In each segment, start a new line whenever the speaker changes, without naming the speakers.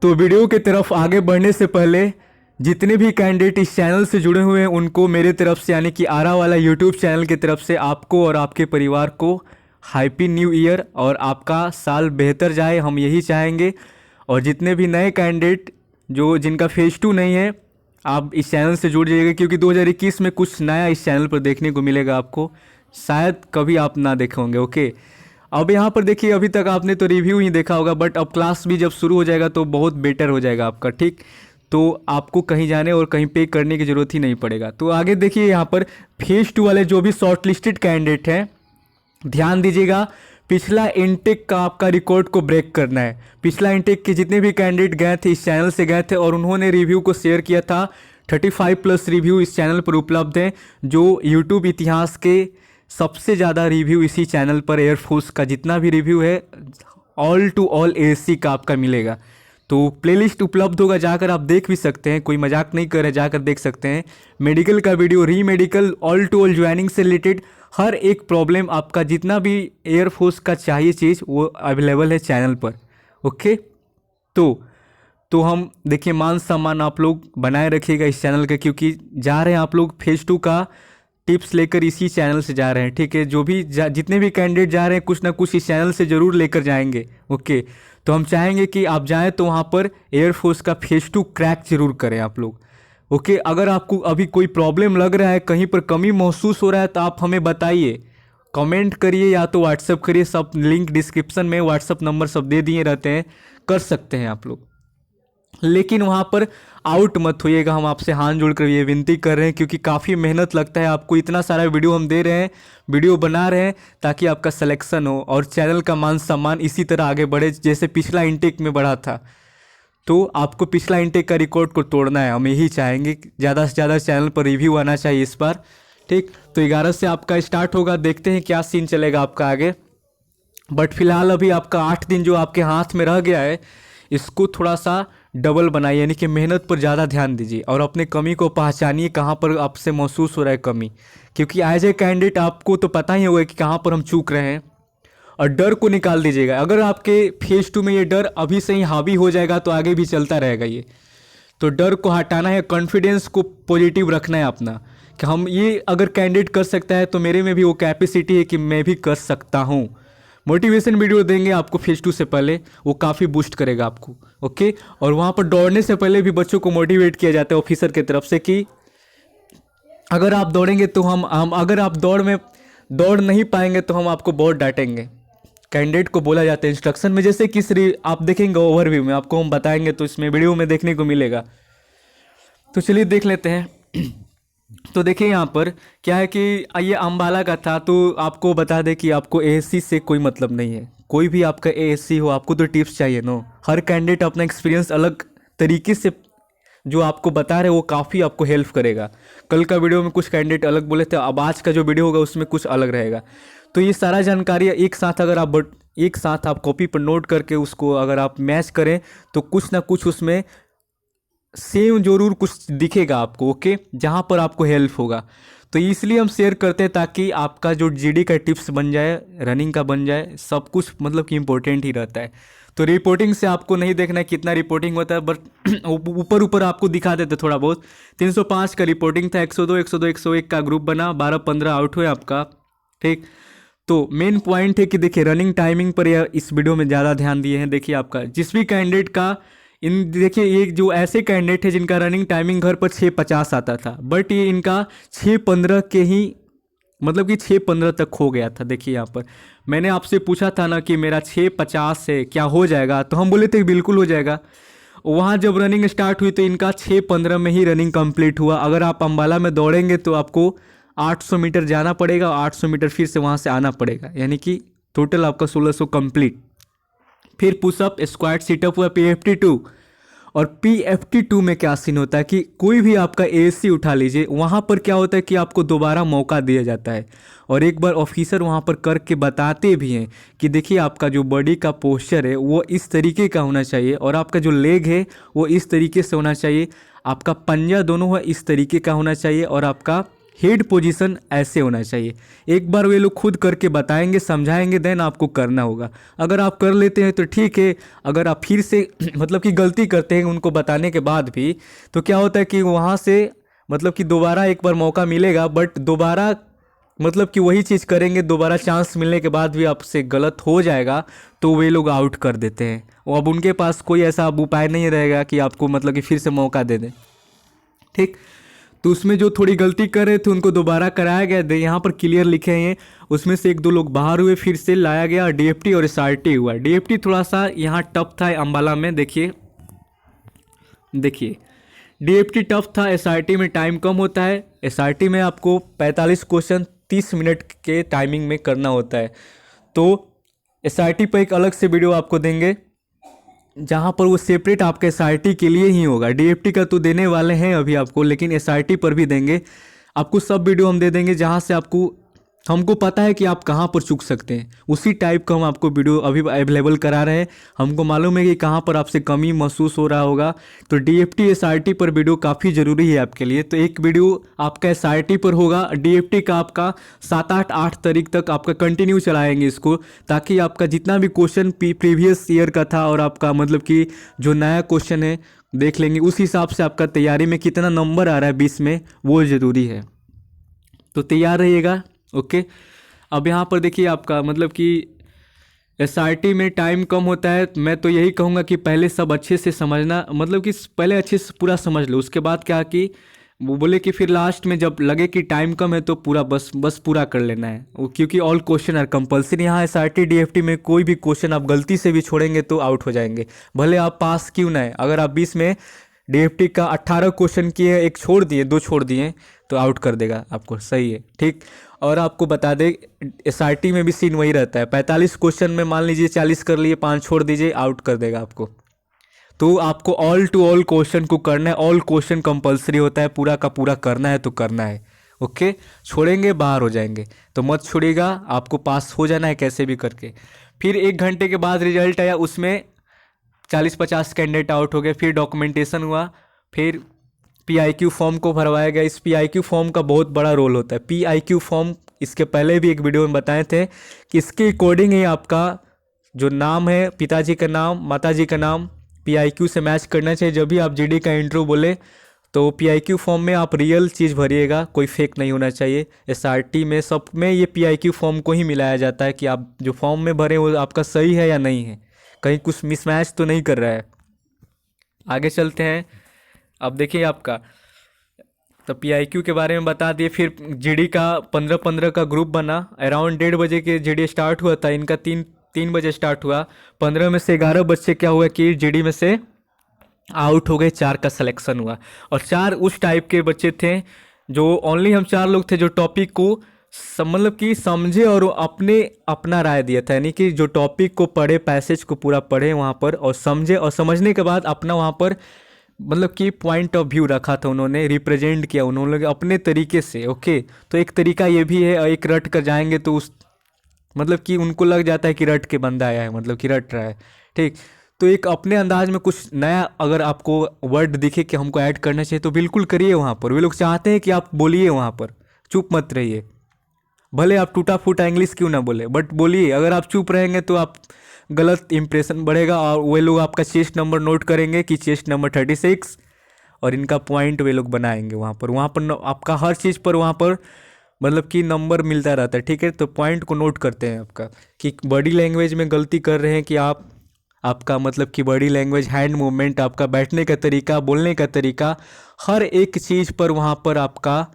तो वीडियो की तरफ आगे बढ़ने से पहले जितने भी कैंडिडेट इस चैनल से जुड़े हुए हैं उनको मेरे तरफ से यानी कि आरा वाला यूट्यूब चैनल की तरफ से आपको और आपके परिवार को हैप्पी न्यू ईयर और आपका साल बेहतर जाए, हम यही चाहेंगे। और जितने भी नए कैंडिडेट जिनका फेज 2 नहीं है, आप इस चैनल से जुड़ जाइएगा क्योंकि 2021 में कुछ नया इस चैनल पर देखने को मिलेगा आपको, शायद कभी आप ना देखे होंगे। ओके, अब यहाँ पर देखिए, अभी तक आपने तो रिव्यू ही देखा होगा, बट अब क्लास भी जब शुरू हो जाएगा तो बहुत बेटर हो जाएगा आपका, ठीक। तो आपको कहीं जाने और कहीं पे करने की ज़रूरत ही नहीं पड़ेगा। तो आगे देखिए, यहाँ पर फेज 2 वाले जो भी शॉर्ट लिस्टेड कैंडिडेट हैं, ध्यान दीजिएगा, पिछला इनटेक का आपका रिकॉर्ड को ब्रेक करना है। पिछला इनटेक के जितने भी कैंडिडेट गए थे इस चैनल से गए थे और उन्होंने रिव्यू को शेयर किया था, 35+ रिव्यू इस चैनल पर उपलब्ध हैं। जो यूट्यूब इतिहास के सबसे ज़्यादा रिव्यू इसी चैनल पर एयरफोर्स का जितना भी रिव्यू है, ऑल टू ऑल एएससी का आपका मिलेगा। तो प्लेलिस्ट उपलब्ध होगा, जाकर आप देख भी सकते हैं, कोई मजाक नहीं कर रहे, जाकर देख सकते हैं। मेडिकल का वीडियो, री medical, all to all joining से रिलेटेड हर एक प्रॉब्लम आपका जितना भी एयरफोर्स का चाहिए चीज़ वो अवेलेबल है चैनल पर। ओके, तो हम देखिए, मान सम्मान आप लोग बनाए रखिएगा इस चैनल का, क्योंकि जा रहे हैं आप लोग फेज 2 का टिप्स लेकर इसी चैनल से जा रहे हैं, ठीक है। जो भी जितने भी कैंडिडेट जा रहे हैं कुछ ना कुछ इस चैनल से ज़रूर लेकर जाएंगे। ओके, तो हम चाहेंगे कि आप जाएं तो वहाँ पर एयरफोर्स का फेज 2 क्रैक जरूर करें आप लोग। ओके, अगर आपको अभी कोई प्रॉब्लम लग रहा है, कहीं पर कमी महसूस हो रहा है, तो आप हमें बताइए, कमेंट करिए या तो व्हाट्सअप करिए। सब लिंक डिस्क्रिप्शन में, व्हाट्सअप नंबर सब दे दिए रहते हैं, कर सकते हैं आप लोग। लेकिन वहाँ पर आउट मत होइएगा, हम आपसे हाथ जोड़कर ये विनती कर रहे हैं, क्योंकि काफ़ी मेहनत लगता है आपको। इतना सारा वीडियो हम दे रहे हैं, वीडियो बना रहे हैं ताकि आपका सिलेक्शन हो और चैनल का मान सम्मान इसी तरह आगे बढ़े जैसे पिछला इनटेक में बढ़ा था। तो आपको पिछला इनटेक का रिकॉर्ड को तोड़ना है, हम यही चाहेंगे। ज़्यादा से ज़्यादा चैनल पर रिव्यू आना चाहिए इस बार, ठीक। तो 11 से आपका स्टार्ट होगा, देखते हैं क्या सीन चलेगा आपका आगे। बट फिलहाल अभी आपका 8 दिन जो आपके हाथ में रह गया है, इसको थोड़ा सा डबल बनाइए, यानी कि मेहनत पर ज़्यादा ध्यान दीजिए और अपने कमी को पहचानिए, कहाँ पर आपसे महसूस हो रहा है कमी। क्योंकि एज ए कैंडिडेट आपको तो पता ही होगा कि कहाँ पर हम चूक रहे हैं, और डर को निकाल दीजिएगा। अगर आपके फेज 2 में ये डर अभी से ही हावी हो जाएगा तो आगे भी चलता रहेगा ये। तो डर को हटाना है, कॉन्फिडेंस को पॉजिटिव रखना है अपना, कि हम ये अगर कैंडिडेट कर सकता है तो मेरे में भी वो कैपेसिटी है कि मैं भी कर सकता हूँ। मोटिवेशन वीडियो देंगे आपको फेज 2 से पहले, वो काफ़ी बूस्ट करेगा आपको। ओके, और वहाँ पर दौड़ने से पहले भी बच्चों को मोटिवेट किया जाता है ऑफिसर की तरफ से कि अगर आप दौड़ेंगे तो हम अगर आप दौड़ नहीं पाएंगे तो हम आपको बहुत डांटेंगे। कैंडिडेट को बोला जाता है इंस्ट्रक्शन में, जैसे कि आप देखेंगे ओवरव्यू में, आपको हम बताएंगे तो इसमें वीडियो में देखने को मिलेगा। तो चलिए देख लेते हैं। तो देखिए यहाँ पर क्या है कि ये अम्बाला का था, तो आपको बता दें कि आपको एएससी से कोई मतलब नहीं है। कोई भी आपका एएससी हो, आपको तो टिप्स चाहिए नो। हर कैंडिडेट अपना एक्सपीरियंस अलग तरीके से जो आपको बता रहे वो काफ़ी आपको हेल्प करेगा। कल का वीडियो में कुछ कैंडिडेट अलग बोले थे, अब आज का जो वीडियो होगा उसमें कुछ अलग रहेगा। तो ये सारा जानकारी एक साथ आप कॉपी पर नोट करके उसको अगर आप मैच करें तो कुछ ना कुछ उसमें सेम जरूर कुछ दिखेगा आपको। ओके, जहाँ पर आपको हेल्प होगा। तो इसलिए हम शेयर करते हैं ताकि आपका जो जीडी का टिप्स बन जाए, रनिंग का बन जाए, सब कुछ मतलब कि इम्पोर्टेंट ही रहता है। तो रिपोर्टिंग से आपको नहीं देखना है कितना रिपोर्टिंग होता है, बट ऊपर आपको दिखा देते थोड़ा बहुत। 305 का रिपोर्टिंग था, 102, 102, 101 का ग्रुप बना, 12-15 आउट हुए आपका, ठीक। तो मेन पॉइंट है कि देखिए रनिंग टाइमिंग पर या इस वीडियो में ज़्यादा ध्यान दिए हैं। देखिए आपका जिस भी कैंडिडेट का देखिए ये जो ऐसे कैंडिडेट है जिनका रनिंग टाइमिंग घर पर 6:50 आता था, बट ये इनका 6:15 के ही मतलब कि 6:15 तक हो गया था। देखिए यहाँ पर मैंने आपसे पूछा था ना कि मेरा 6:50 से क्या हो जाएगा, तो हम बोले थे बिल्कुल हो जाएगा। वहाँ जब रनिंग स्टार्ट हुई तो इनका 6:15 में ही रनिंग कंप्लीट हुआ। अगर आप अम्बाला में दौड़ेंगे तो आपको 800 मीटर जाना पड़ेगा, 800 मीटर फिर से वहाँ से आना पड़ेगा, यानी कि टोटल आपका 1600 कंप्लीट। फिर पुशअप, स्क्वाट, सिटअप हुआ, PFT2। और PFT2 में क्या सीन होता है कि कोई भी आपका एएससी उठा लीजिए, वहाँ पर क्या होता है कि आपको दोबारा मौका दिया जाता है और एक बार ऑफिसर वहाँ पर करके बताते भी हैं कि देखिए आपका जो बॉडी का पोस्चर है वो इस तरीके का होना चाहिए और आपका जो लेग है वो इस तरीके से होना चाहिए, आपका पंजा दोनों है इस तरीके का होना चाहिए और आपका हेड पोजीशन ऐसे होना चाहिए। एक बार वे लोग खुद करके बताएंगे, समझाएंगे, देन आपको करना होगा। अगर आप कर लेते हैं तो ठीक है, अगर आप फिर से मतलब कि गलती करते हैं उनको बताने के बाद भी, तो क्या होता है कि वहाँ से मतलब कि दोबारा एक बार मौका मिलेगा, बट दोबारा मतलब कि वही चीज़ करेंगे, दोबारा चांस मिलने के बाद भी आपसे गलत हो जाएगा तो वे लोग आउट कर देते हैं। वो अब उनके पास कोई ऐसा अब उपाय नहीं रहेगा कि आपको मतलब कि फिर से मौका दे दें। ठीक, तो उसमें जो थोड़ी गलती कर रहे थे उनको दोबारा कराया गया। यहाँ पर क्लियर लिखे हैं, उसमें से एक दो लोग बाहर हुए, फिर से लाया गया। डीएफटी और एसआरटी हुआ। डीएफटी थोड़ा सा यहाँ टफ था अंबाला में। देखिए देखिए डीएफटी टफ था, एसआरटी में टाइम कम होता है। एसआरटी में आपको 45 क्वेश्चन 30 मिनट के टाइमिंग में करना होता है। तो एसआरटी पर एक अलग से वीडियो आपको देंगे जहाँ पर वो सेपरेट आपके एसआरटी के लिए ही होगा। डीएफटी का तो देने वाले हैं अभी आपको, लेकिन एसआरटी पर भी देंगे आपको। सब वीडियो हम दे देंगे जहाँ से आपको, हमको पता है कि आप कहाँ पर चूक सकते हैं, उसी टाइप का हम आपको वीडियो अभी अवेलेबल करा रहे हैं। हमको मालूम है कि कहाँ पर आपसे कमी महसूस हो रहा होगा। तो डीएफटी एसआरटी पर वीडियो काफ़ी ज़रूरी है आपके लिए। तो एक वीडियो आपका एसआरटी पर होगा, डीएफटी का आपका 7-8 तारीख तक आपका कंटिन्यू चलाएंगे इसको, ताकि आपका जितना भी क्वेश्चन प्रीवियस ईयर का था और आपका मतलब कि जो नया क्वेश्चन है देख लेंगे, उस हिसाब से आपका तैयारी में कितना नंबर आ रहा है 20 में, वो ज़रूरी है। तो तैयार रहिएगा। ओके, अब यहाँ पर देखिए आपका मतलब कि एसआरटी में टाइम कम होता है। मैं तो यही कहूँगा कि पहले सब अच्छे से समझना, मतलब कि पहले अच्छे से पूरा समझ लो। उसके बाद क्या कि वो बोले कि फिर लास्ट में जब लगे कि टाइम कम है तो पूरा बस पूरा कर लेना है वो, क्योंकि ऑल क्वेश्चन आर कंपल्सरी। यहाँ एसआरटी डीएफटी में कोई भी क्वेश्चन आप गलती से भी छोड़ेंगे तो आउट हो जाएंगे, भले आप पास क्यों ना है। अगर आप 20 में डीएफटी का 18 क्वेश्चन किए, एक छोड़ दिए, 2 छोड़ दिए, तो आउट कर देगा आपको। सही है, ठीक। और आपको बता दें एसआरटी में भी सीन वही रहता है। 45 क्वेश्चन में मान लीजिए 40 कर लिए, 5 छोड़ दीजिए, आउट कर देगा आपको। तो आपको ऑल टू ऑल क्वेश्चन को करना है। ऑल क्वेश्चन कंपलसरी होता है, पूरा का पूरा करना है तो करना है। ओके, छोड़ेंगे बाहर हो जाएंगे, तो मत छोड़िएगा, आपको पास हो जाना है कैसे भी करके। फिर 1 घंटे के बाद रिजल्ट आया, उसमें 40-50 कैंडिडेट आउट हो गए। फिर डॉक्यूमेंटेशन हुआ, फिर पीआईक्यू फॉर्म को भरवाया गया। इस पीआईक्यू फॉर्म का बहुत बड़ा रोल होता है। पीआईक्यू फॉर्म इसके पहले भी एक वीडियो में बताए थे कि इसके अकॉर्डिंग ही आपका जो नाम है, पिताजी का नाम, माताजी का नाम, पीआईक्यू से मैच करना चाहिए। जब भी आप जीडी का इंट्रो बोले तो पीआईक्यू फॉर्म में आप रियल चीज़ भरिएगा, कोई फेक नहीं होना चाहिए। एसआरटी में सब में ये पीआईक्यू फॉर्म को ही मिलाया जाता है कि आप जो फॉर्म में भरे वो आपका सही है या नहीं है, कहीं कुछ मिसमैच तो नहीं कर रहा है। आगे चलते हैं। अब देखिए आपका तो पीआईक्यू के बारे में बता दिए। फिर जीडी का 15-15 का ग्रुप बना। अराउंड 1:30 बजे के जीडी स्टार्ट हुआ था, इनका 3 बजे स्टार्ट हुआ। 15 में से 11 बजे क्या हुआ कि जीडी में से आउट हो गए, 4 का सिलेक्शन हुआ। और 4 उस टाइप के बच्चे थे जो ओनली हम 4 लोग थे जो टॉपिक को मतलब कि समझे और अपना राय दिया था। यानी कि जो टॉपिक को पढ़े, पैसेज को पूरा पढ़े वहाँ पर और समझे, और समझने के बाद अपना वहाँ पर मतलब कि पॉइंट ऑफ व्यू रखा था, उन्होंने रिप्रेजेंट किया उन्होंने अपने तरीके से। ओके, तो एक तरीका ये भी है, एक रट कर जाएंगे तो उस मतलब कि उनको लग जाता है कि रट के बंदा आया है, मतलब कि रट रहा है। ठीक, तो एक अपने अंदाज में कुछ नया अगर आपको वर्ड दिखे कि हमको ऐड करना चाहिए तो बिल्कुल करिए वहाँ पर। वे लोग चाहते हैं कि आप बोलिए वहाँ पर, चुप मत रहिए। भले आप टूटा फूटा इंग्लिश क्यों ना बोले, बट बोलिए। अगर आप चुप रहेंगे तो आप गलत इंप्रेशन बढ़ेगा और वे लोग आपका चेस्ट नंबर नोट करेंगे कि चेस्ट नंबर 36, और इनका पॉइंट वे लोग बनाएंगे वहाँ पर। आपका हर चीज़ पर वहाँ पर मतलब कि नंबर मिलता रहता है। ठीक है, तो पॉइंट को नोट करते हैं आपका कि बॉडी लैंग्वेज में गलती कर रहे हैं कि आपका मतलब कि बॉडी लैंग्वेज, हैंड मूवमेंट, आपका बैठने का तरीका, बोलने का तरीका, हर एक चीज़ पर वहाँ पर आपका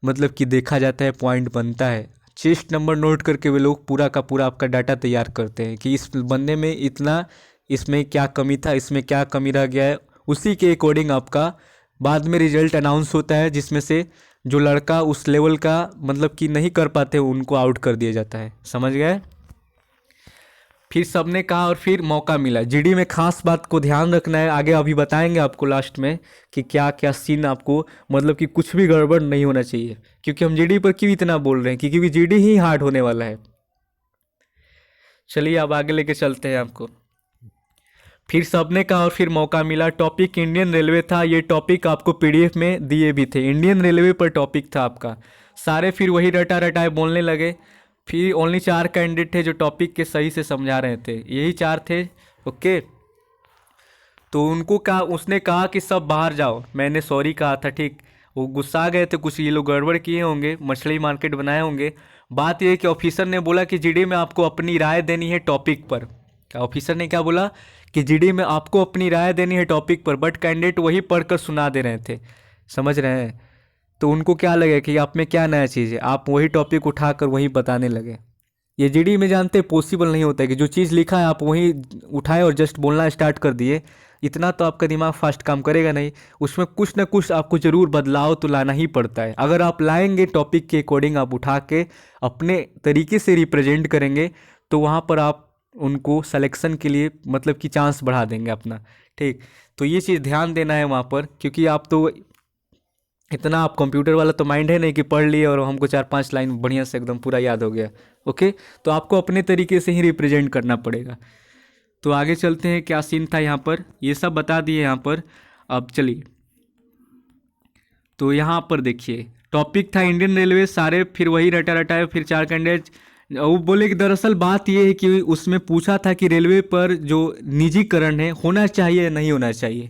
मतलब कि देखा जाता है, पॉइंट बनता है। चेस्ट नंबर नोट करके वे लोग पूरा का पूरा आपका डाटा तैयार करते हैं कि इस बंदे में इतना, इसमें क्या कमी था, इसमें क्या कमी रह गया है। उसी के अकॉर्डिंग आपका बाद में रिजल्ट अनाउंस होता है, जिसमें से जो लड़का उस लेवल का मतलब कि नहीं कर पाते उनको आउट कर दिया जाता है। समझ गए? फिर सबने कहा और फिर मौका मिला। जीडी में खास बात को ध्यान रखना है, आगे अभी बताएंगे आपको लास्ट में कि क्या क्या सीन आपको मतलब कि कुछ भी गड़बड़ नहीं होना चाहिए। क्योंकि हम जीडी पर क्यों इतना बोल रहे हैं, क्योंकि जीडी ही हार्ड होने वाला है। चलिए अब आगे लेके चलते हैं आपको। फिर सबने कहा और फिर मौका मिला। टॉपिक इंडियन रेलवे था। ये टॉपिक आपको पीडीएफ में दिए भी थे, इंडियन रेलवे पर टॉपिक था आपका। सारे फिर वही रटा रटाए बोलने लगे। फिर ओनली 4 कैंडिडेट थे जो टॉपिक के सही से समझा रहे थे, यही 4 थे। ओके, तो उनको कहा, उसने कहा कि सब बाहर जाओ। मैंने सॉरी कहा था, ठीक। वो गुस्सा गए थे, कुछ ये लोग गड़बड़ किए होंगे, मछली मार्केट बनाए होंगे। बात ये है कि ऑफिसर ने बोला कि जीडी में आपको अपनी राय देनी है टॉपिक पर। क्या ऑफिसर ने क्या बोला कि जीडी में आपको अपनी राय देनी है टॉपिक पर, बट कैंडिडेट वही पढ़कर सुना दे रहे थे। समझ रहे हैं? तो उनको क्या लगे कि आप में क्या नया चीज़ है, आप वही टॉपिक उठाकर वही बताने लगे। ये जीडी में जानते पॉसिबल नहीं होता है कि जो चीज़ लिखा है आप वही उठाए और जस्ट बोलना स्टार्ट कर दिए। इतना तो आपका दिमाग फास्ट काम करेगा नहीं, उसमें कुछ ना कुछ आपको ज़रूर बदलाव तो लाना ही पड़ता है। अगर आप लाएंगे टॉपिक के अकॉर्डिंग, आप उठा के अपने तरीके से रिप्रेजेंट करेंगे, तो वहाँ पर आप उनको सिलेक्शन के लिए मतलब कि चांस बढ़ा देंगे अपना। ठीक, तो ये चीज़ ध्यान देना है वहाँ पर, क्योंकि आप तो इतना, आप कंप्यूटर वाला तो माइंड है नहीं कि पढ़ लिए और हमको 4-5 लाइन बढ़िया से एकदम पूरा याद हो गया। ओके, तो आपको अपने तरीके से ही रिप्रेजेंट करना पड़ेगा। तो आगे चलते हैं, क्या सीन था यहाँ पर, ये सब बता दिए यहाँ पर। अब चलिए, तो यहाँ पर देखिए टॉपिक था इंडियन रेलवे, सारे फिर वही रटा रटाए। फिर 4 कैंडिडेट वो बोले कि दरअसल बात ये है कि उसमें पूछा था कि रेलवे पर जो निजीकरण है होना चाहिए या नहीं होना चाहिए,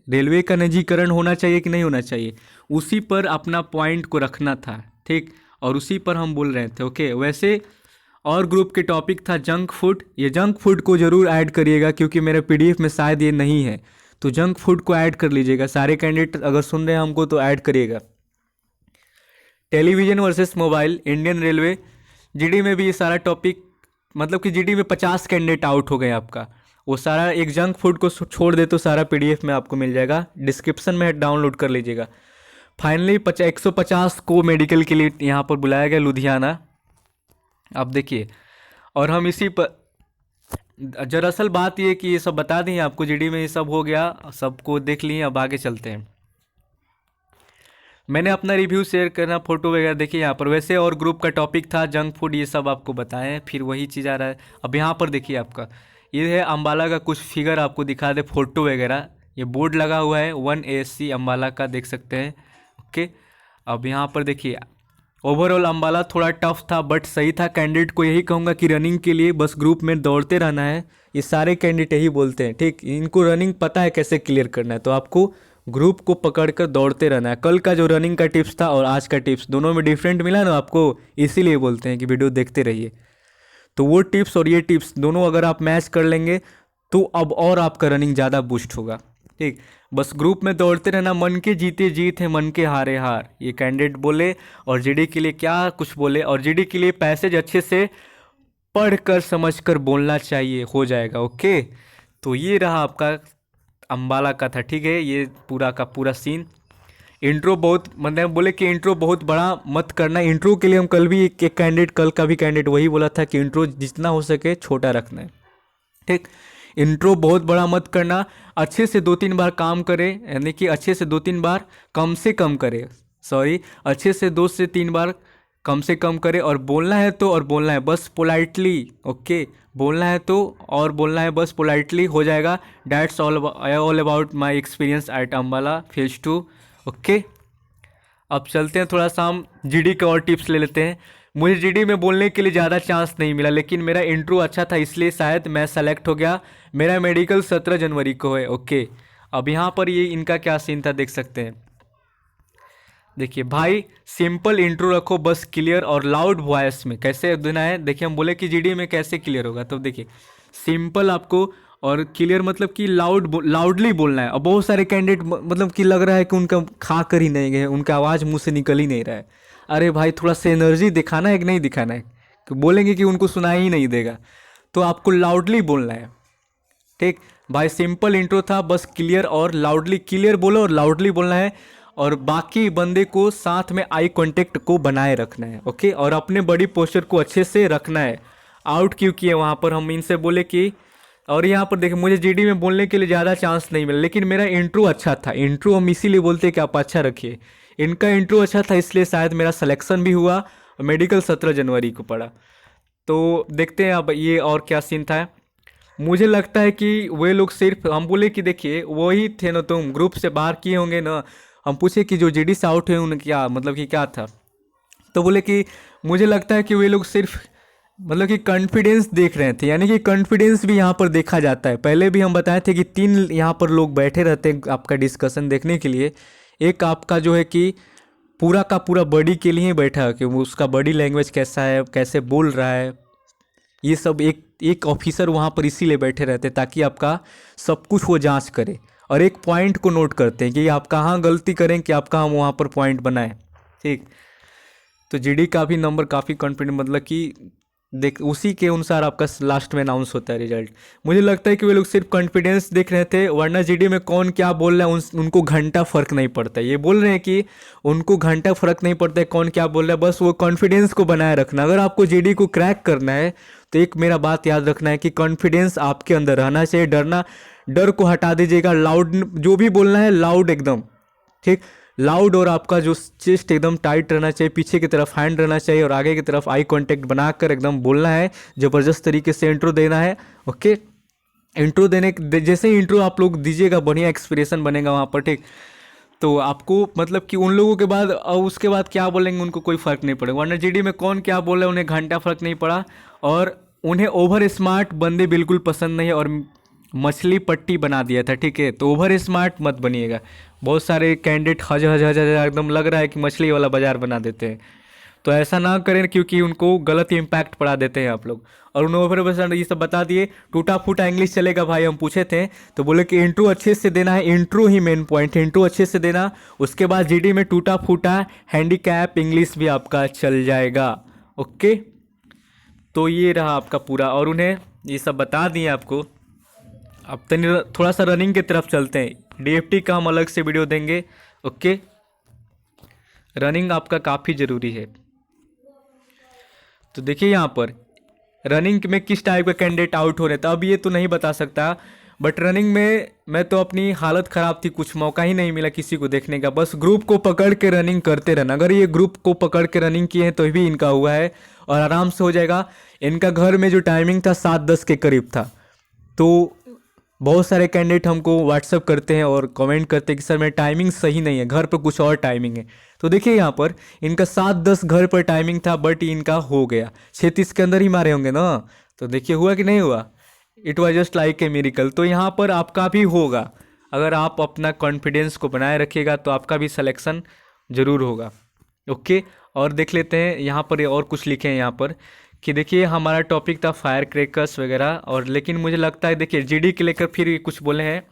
रेलवे का निजीकरण होना चाहिए कि नहीं होना चाहिए, उसी पर अपना पॉइंट को रखना था। ठीक, और उसी पर हम बोल रहे थे। ओके, वैसे और ग्रुप के टॉपिक था जंक फूड। ये जंक फूड को ज़रूर ऐड करिएगा, क्योंकि मेरे पीडीएफ में शायद ये नहीं है, तो जंक फूड को ऐड कर लीजिएगा। सारे कैंडिडेट अगर सुन रहे हैं हमको तो ऐड करिएगा। Television versus mobile, Indian railway, GD में भी ये सारा टॉपिक, मतलब कि जीडी में 50 कैंडिडेट आउट हो गए आपका। वो सारा एक जंक फूड को छोड़ दे तो सारा पीडीएफ में आपको मिल जाएगा, डिस्क्रिप्शन में डाउनलोड कर लीजिएगा। फाइनली 150 को मेडिकल के लिए यहाँ पर बुलाया गया, लुधियाना। अब देखिए, और हम इसी पर, दरअसल बात ये कि ये सब बता दें आपको, जीडी में ये सब हो गया, सबको देख लिए। अब आगे चलते हैं, मैंने अपना रिव्यू शेयर करना, फोटो वगैरह देखिए यहाँ पर। वैसे और ग्रुप का टॉपिक था जंक फूड, ये सब आपको बताएं, फिर वही चीज़ आ रहा है। अब यहाँ पर देखिए आपका ये है अम्बाला का, कुछ फिगर आपको दिखा दे, फोटो वगैरह। ये बोर्ड लगा हुआ है 1 ASC अम्बाला का, देख सकते हैं। ओके, अब यहाँ पर देखिए ओवरऑल अम्बाला थोड़ा टफ था बट सही था। कैंडिडेट को यही कहूँगा कि रनिंग के लिए बस ग्रुप में दौड़ते रहना है, ये सारे कैंडिडेट यही बोलते हैं। ठीक, इनको रनिंग पता है कैसे क्लियर करना है, तो आपको ग्रुप को पकड़कर दौड़ते रहना है। कल का जो रनिंग का टिप्स था और आज का टिप्स दोनों में डिफरेंट मिला ना आपको, इसीलिए बोलते हैं कि वीडियो देखते रहिए। तो वो टिप्स और ये टिप्स दोनों अगर आप मैच कर लेंगे तो अब और आपका रनिंग ज़्यादा बूस्ट होगा। ठीक, बस ग्रुप में दौड़ते रहना, मन के जीते जीत है मन के हारे हार, ये कैंडिडेट बोले। और जीडी के लिए क्या कुछ बोले, और जीडी के लिए पैसेज अच्छे से पढ़कर समझकर बोलना चाहिए, हो जाएगा। ओके, तो ये रहा आपका अम्बाला का था। ठीक है, ये पूरा का पूरा सीन। इंट्रो बहुत, मतलब बोले कि इंट्रो बहुत बड़ा मत करना। इंट्रो के लिए हम कल भी एक कैंडिडेट, कल का भी कैंडिडेट वही बोला था कि इंट्रो जितना हो सके छोटा रखना है। ठीक, इंट्रो बहुत बड़ा मत करना, अच्छे से 2-3 बार काम करे, यानी कि अच्छे से 2-3 बार कम से कम करे, सॉरी, अच्छे से 2 से 3 बार कम से कम करे। और बोलना है तो, और बोलना है बस पोलाइटली। ओके, बोलना है तो और बोलना है बस पोलाइटली, हो जाएगा। That's all about my experience eight Ambala phase 2। Okay, अब चलते हैं, थोड़ा सा हम जीडी के और टिप्स ले लेते हैं। मुझे जीडी में बोलने के लिए ज़्यादा चांस नहीं मिला, लेकिन मेरा इंट्रो अच्छा था इसलिए शायद मैं सेलेक्ट हो गया। मेरा मेडिकल 17 जनवरी को है। ओके, अब यहाँ पर ये इनका क्या सीन था देख सकते हैं। देखिए भाई, सिंपल इंट्रो रखो बस, क्लियर और लाउड वॉइस में। कैसे देना है देखिए, हम बोले कि जीडी में कैसे क्लियर होगा, तो देखिए सिंपल आपको और क्लियर, मतलब कि लाउडली बोलना है। और बहुत सारे कैंडिडेट मतलब कि लग रहा है कि उनका खा कर ही नहीं गए, उनका आवाज़ मुंह से निकल ही नहीं रहा है। अरे भाई, थोड़ा सा एनर्जी दिखाना है कि नहीं दिखाना है, कि बोलेंगे कि उनको सुनाई ही नहीं देगा, तो आपको लाउडली बोलना है। ठीक भाई, सिंपल इंट्रो था, बस क्लियर और लाउडली, क्लियर बोलो और लाउडली बोलना है। और बाकी बंदे को साथ में आई कांटेक्ट को बनाए रखना है। ओके, और अपने बॉडी पोस्चर को अच्छे से रखना है। आउट क्यों किए वहाँ पर हम इनसे बोले कि, और यहाँ पर देखिए मुझे जीडी में बोलने के लिए ज़्यादा चांस नहीं मिला, लेकिन मेरा इंट्रो अच्छा था। इंट्रो हम इसीलिए बोलते हैं कि आप अच्छा रखिए, इनका इंट्रो अच्छा था इसलिए शायद मेरा सिलेक्शन भी हुआ। मेडिकल 17 जनवरी को पड़ा। तो देखते हैं अब ये और क्या सीन था। मुझे लगता है कि वे लोग सिर्फ, हम बोले कि देखिए वही थे ना, तुम ग्रुप से बाहर किए होंगे ना। हम पूछे कि जो जीडी से आउट हुए उन्हें क्या मतलब कि क्या था, तो बोले कि मुझे लगता है कि वे लोग सिर्फ मतलब कि कॉन्फिडेंस देख रहे थे, यानी कि कॉन्फिडेंस भी यहाँ पर देखा जाता है। पहले भी हम बताए थे कि 3 यहाँ पर लोग बैठे रहते हैं आपका डिस्कशन देखने के लिए। एक आपका जो है कि पूरा का पूरा बॉडी के लिए ही बैठा है कि वो उसका बॉडी लैंग्वेज कैसा है, कैसे बोल रहा है, ये सब एक एक ऑफिसर वहाँ पर इसीलिए बैठे रहते हैं ताकि आपका सब कुछ वो जांच करे और एक पॉइंट को नोट करते हैं कि आप कहाँ गलती करें कि आप कहाँ वहाँ पर पॉइंट बनाएं। ठीक, तो जीडी का भी नंबर काफ़ी कॉन्फिडेंट, मतलब कि देख उसी के अनुसार आपका लास्ट में अनाउंस होता है रिजल्ट। मुझे लगता है कि वे लोग सिर्फ कॉन्फिडेंस देख रहे थे, वरना जीडी में कौन क्या बोल रहा है उनको घंटा फर्क नहीं पड़ता। ये बोल रहे हैं कि उनको घंटा फर्क नहीं पड़ता है कौन क्या बोल रहा है, बस वो कॉन्फिडेंस को बनाए रखना। अगर आपको जीडी को क्रैक करना है तो एक मेरा बात याद रखना है कि कॉन्फिडेंस आपके अंदर रहना चाहिए। डर को हटा दीजिएगा, लाउड जो भी बोलना है लाउड एकदम, ठीक, लाउड, और आपका जो चेस्ट एकदम टाइट रहना चाहिए, पीछे की तरफ हैंड रहना चाहिए और आगे की तरफ आई कांटेक्ट बनाकर एकदम बोलना है, ज़बरदस्त तरीके से इंट्रो देना है। ओके, इंट्रो जैसे ही इंट्रो आप लोग दीजिएगा बढ़िया एक्सप्रेशन बनेगा वहाँ पर, ठीक। तो आपको मतलब कि उन लोगों के बाद और उसके बाद क्या बोलेंगे उनको कोई फ़र्क नहीं पड़ेगा, वरना जीडी में कौन क्या बोल रहा है उन्हें घंटा फ़र्क नहीं पड़ा। और उन्हें ओवर स्मार्ट बंदे बिल्कुल पसंद नहीं है और मछली पट्टी बना दिया था, ठीक है। तो ओवर स्मार्ट मत बनिएगा। बहुत सारे कैंडिडेट हज हज हज हज एकदम लग रहा है कि मछली वाला बाजार बना देते हैं, तो ऐसा ना करें क्योंकि उनको गलत इम्पैक्ट पड़ा देते हैं आप लोग। और उन्होंने ओवर बस ये सब बता दिए। टूटा फूटा इंग्लिश चलेगा भाई, हम पूछे थे तो बोले कि इंट्रो अच्छे से देना है, इंट्रो ही मेन पॉइंट है, इंट्रो अच्छे से देना। उसके बाद जीडी में टूटा फूटा हैंडीकैप इंग्लिश भी आपका चल जाएगा। ओके, तो ये रहा आपका पूरा, और उन्हें ये सब बता दिए आपको। अब थोड़ा सा रनिंग की तरफ चलते हैं। डीएफटी का हम अलग से वीडियो देंगे। ओके, रनिंग आपका काफ़ी ज़रूरी है। तो देखिए यहाँ पर रनिंग में किस टाइप का कैंडिडेट आउट हो रहे थे, अब ये तो नहीं बता सकता, बट रनिंग में मैं तो अपनी हालत ख़राब थी, कुछ मौका ही नहीं मिला किसी को देखने का। बस ग्रुप को पकड़ के रनिंग करते रहना। अगर ये ग्रुप को पकड़ के रनिंग किए हैं तो भी इनका हुआ है और आराम से हो जाएगा। इनका घर में जो टाइमिंग था 7-10 के करीब था। तो बहुत सारे कैंडिडेट हमको व्हाट्सअप करते हैं और कमेंट करते हैं कि सर मेरा टाइमिंग सही नहीं है, घर पर कुछ और टाइमिंग है। तो देखिए यहाँ पर इनका 7-10 घर पर टाइमिंग था, बट इनका हो गया 36 के अंदर ही मारे होंगे ना। तो देखिए हुआ कि नहीं हुआ, it was just like a miracle. तो यहाँ पर आपका भी होगा, अगर आप अपना कॉन्फिडेंस को बनाए रखिएगा तो आपका भी सिलेक्शन ज़रूर होगा। ओके, और देख लेते हैं यहाँ पर और कुछ लिखे हैं यहाँ पर कि देखिए हमारा टॉपिक था फायर क्रैकर्स वगैरह, और लेकिन मुझे लगता है देखिए जीडी के लेकर फिर कुछ बोले हैं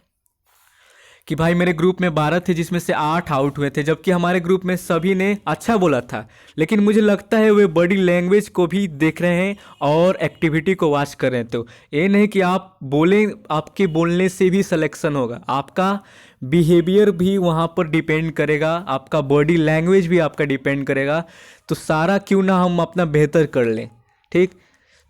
कि भाई मेरे ग्रुप में 12 थे जिसमें से 8 आउट हुए थे, जबकि हमारे ग्रुप में सभी ने अच्छा बोला था। लेकिन मुझे लगता है वे बॉडी लैंग्वेज को भी देख रहे हैं और एक्टिविटी को वॉच कर रहे हैं। तो ये नहीं कि आप बोलें, आपके बोलने से भी सिलेक्शन होगा, आपका बिहेवियर भी वहाँ पर डिपेंड करेगा, आपका बॉडी लैंग्वेज भी आपका डिपेंड करेगा। तो सारा क्यों ना हम अपना बेहतर कर लें, ठीक।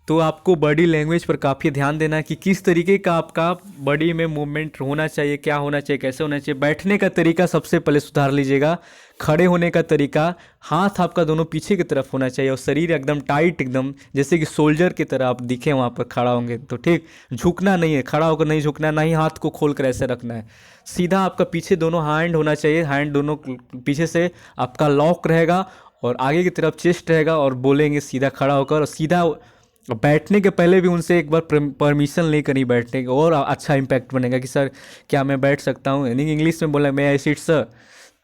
तो आपको बॉडी लैंग्वेज पर काफ़ी ध्यान देना है कि किस तरीके का आपका बॉडी में मूवमेंट होना चाहिए, क्या होना चाहिए, कैसे होना चाहिए। बैठने का तरीका सबसे पहले सुधार लीजिएगा। खड़े होने का तरीका, हाथ आपका दोनों पीछे की तरफ होना चाहिए और शरीर एकदम टाइट, एकदम जैसे कि सोल्जर की तरह आप दिखें वहाँ पर खड़ा होंगे तो, ठीक। झुकना नहीं है, खड़ा होकर नहीं झुकना, ना ही हाथ को खोल कर ऐसे रखना है। सीधा आपका पीछे दोनों हैंड होना चाहिए, हैंड दोनों पीछे से आपका लॉक रहेगा और आगे की तरफ चेस्ट रहेगा, और बोलेंगे सीधा खड़ा होकर। और सीधा बैठने के पहले भी उनसे एक बार परमिशन लेकर ही बैठने का, और अच्छा इम्पैक्ट बनेगा कि सर क्या मैं बैठ सकता हूँ, यानी इंग्लिश में बोला मैं आई सिट सर।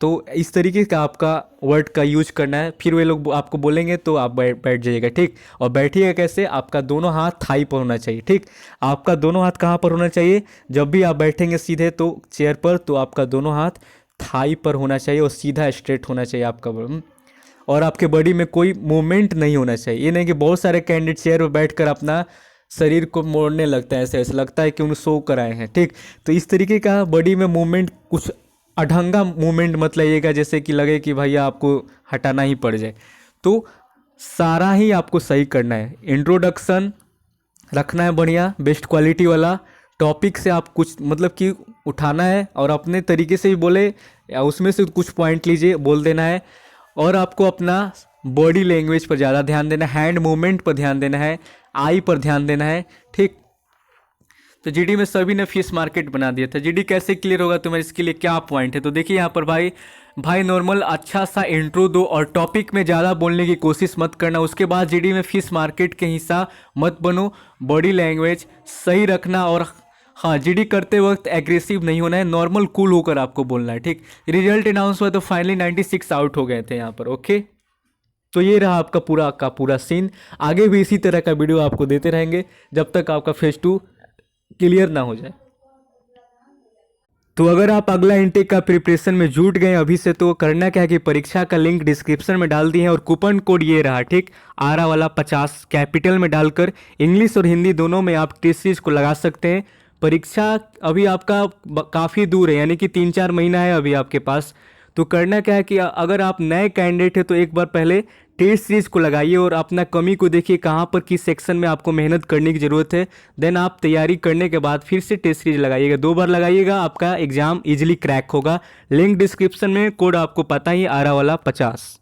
तो इस तरीके का आपका वर्ड का यूज करना है। फिर वे लोग आपको बोलेंगे तो आप बैठ जाइएगा, ठीक। और बैठिएगा कैसे, आपका दोनों हाथ थाई पर होना चाहिए, ठीक। आपका दोनों हाथ कहाँ पर होना चाहिए, जब भी आप बैठेंगे सीधे तो चेयर पर, तो आपका दोनों हाथ थाई पर होना चाहिए और सीधा स्ट्रेट होना चाहिए आपका। और आपके बॉडी में कोई मूवमेंट नहीं होना चाहिए। ये नहीं कि बहुत सारे कैंडिडेट चेयर पर बैठकर अपना शरीर को मोड़ने लगता है, ऐसे ऐसे लगता है कि उन्हें शो कराए हैं, ठीक। तो इस तरीके का बॉडी में मूवमेंट, कुछ अढंगा मूवमेंट मत लाइएगा जैसे कि लगे कि भैया आपको हटाना ही पड़ जाए। तो सारा ही आपको सही करना है। इंट्रोडक्शन रखना है बढ़िया, बेस्ट क्वालिटी वाला। टॉपिक से आप कुछ मतलब कि उठाना है और अपने तरीके से भी बोले, या उसमें से कुछ पॉइंट लीजिए बोल देना है। और आपको अपना बॉडी लैंग्वेज पर ज़्यादा ध्यान देना है, हैंड मूवमेंट पर ध्यान देना है, आई पर ध्यान देना है, ठीक। तो जीडी में सभी ने फिश मार्केट बना दिया था। जीडी कैसे क्लियर होगा तुम्हें, इसके लिए क्या पॉइंट है, तो देखिए यहाँ पर भाई भाई नॉर्मल अच्छा सा इंट्रो दो और टॉपिक में ज़्यादा बोलने की कोशिश मत करना। उसके बाद जीडी में फिश मार्केट के हिस्सा मत बनो, बॉडी लैंग्वेज सही रखना और हाँ जीडी करते वक्त एग्रेसिव नहीं होना है, नॉर्मल कूल होकर आपको बोलना है, ठीक। रिजल्ट अनाउंस हुआ तो फाइनली 96 आउट हो गए थे यहाँ पर, ओके। तो ये रहा आपका पूरा का पूरा सीन। आगे भी इसी तरह का वीडियो आपको देते रहेंगे जब तक आपका फेज 2 क्लियर ना हो जाए। तो अगर आप अगला इनटेक का प्रिपरेशन में जुट गए अभी से, तो करना क्या है कि परीक्षा का लिंक डिस्क्रिप्शन में डाल दिए हैं और कूपन कोड ये रहा, ठीक, आरा वाला 50 कैपिटल में डालकर इंग्लिश और हिंदी दोनों में आप टेस्ट सीरीज को लगा सकते हैं। परीक्षा अभी आपका काफ़ी दूर है, यानी कि 3-4 महीना है अभी आपके पास। तो करना क्या है कि अगर आप नए कैंडिडेट हैं तो एक बार पहले टेस्ट सीरीज को लगाइए और अपना कमी को देखिए कहाँ पर किस सेक्शन में आपको मेहनत करने की ज़रूरत है। देन आप तैयारी करने के बाद फिर से टेस्ट सीरीज लगाइएगा, 2 बार लगाइएगा, आपका एग्जाम इजीली क्रैक होगा। लिंक डिस्क्रिप्शन में, कोड आपको पता ही, आरा वाला 50।